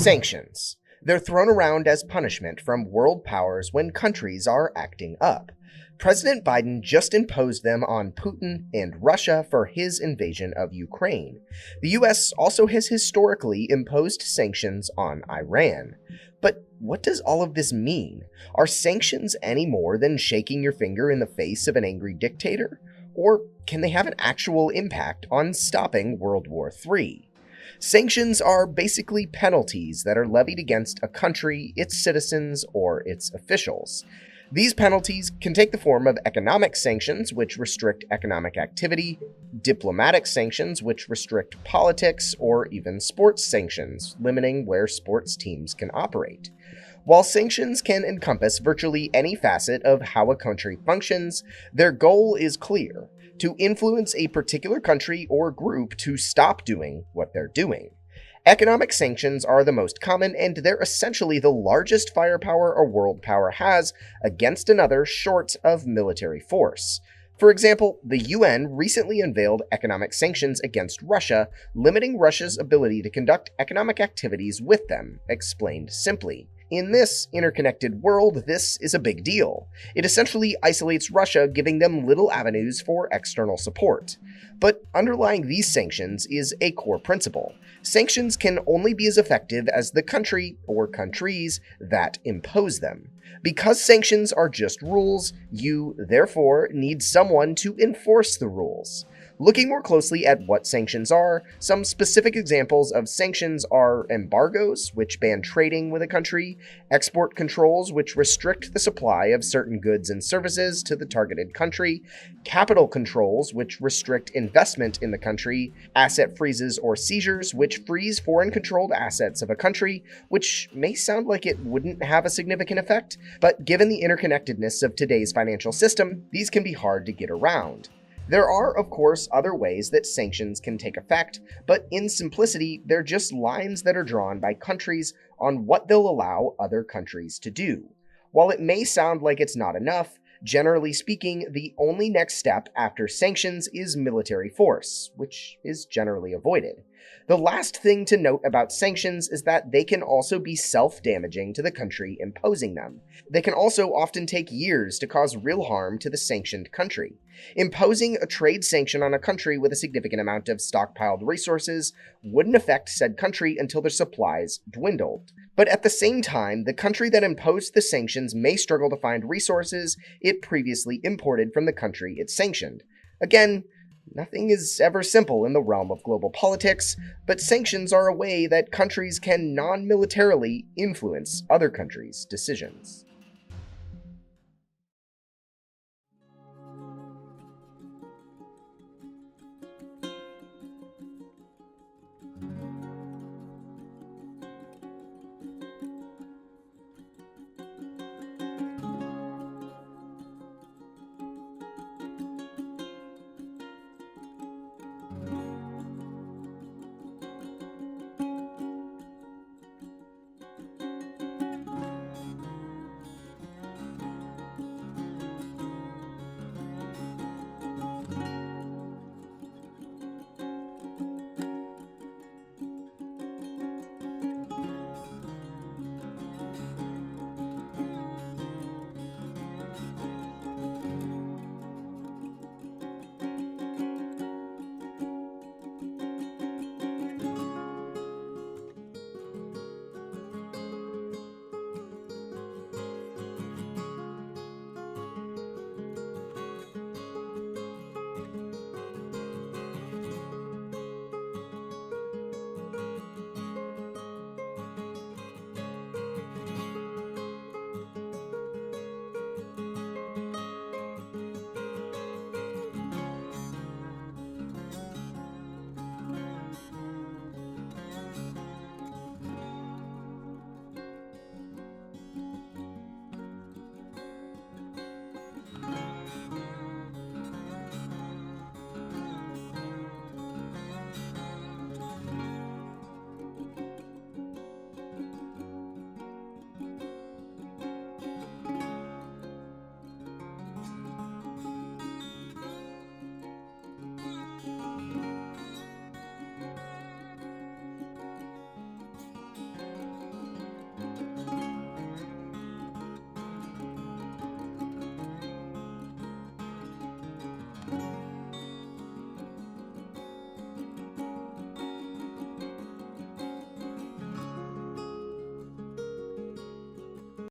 Sanctions. They're thrown around as punishment from world powers when countries are acting up. President Biden just imposed them on Putin and Russia for his invasion of Ukraine. The US also has historically imposed sanctions on Iran. But what does all of this mean? Are sanctions any more than shaking your finger in the face of an angry dictator? Or can they have an actual impact on stopping World War III? Sanctions are basically penalties that are levied against a country, its citizens, or its officials. These penalties can take the form of economic sanctions, which restrict economic activity, diplomatic sanctions, which restrict politics, or even sports sanctions, limiting where sports teams can operate. While sanctions can encompass virtually any facet of how a country functions, their goal is clear: to influence a particular country or group to stop doing what they're doing. Economic sanctions are the most common, and they're essentially the largest firepower a world power has against another short of military force. For example, the UN recently unveiled economic sanctions against Russia, limiting Russia's ability to conduct economic activities with them, explained simply. In this interconnected world, this is a big deal. It essentially isolates Russia, giving them little avenues for external support. But underlying these sanctions is a core principle. Sanctions can only be as effective as the country or countries that impose them. Because sanctions are just rules, you, therefore, need someone to enforce the rules. Looking more closely at what sanctions are, some specific examples of sanctions are embargoes, which ban trading with a country, export controls, which restrict the supply of certain goods and services to the targeted country, capital controls, which restrict investment in the country, asset freezes or seizures, which freeze foreign-controlled assets of a country, which may sound like it wouldn't have a significant effect, but given the interconnectedness of today's financial system, these can be hard to get around. There are, of course, other ways that sanctions can take effect, but in simplicity, they're just lines that are drawn by countries on what they'll allow other countries to do. While it may sound like it's not enough, generally speaking, the only next step after sanctions is military force, which is generally avoided. The last thing to note about sanctions is that they can also be self-damaging to the country imposing them. They can also often take years to cause real harm to the sanctioned country. Imposing a trade sanction on a country with a significant amount of stockpiled resources wouldn't affect said country until their supplies dwindled. But at the same time, the country that imposed the sanctions may struggle to find resources it previously imported from the country it sanctioned. Again, nothing is ever simple in the realm of global politics, but sanctions are a way that countries can non-militarily influence other countries' decisions.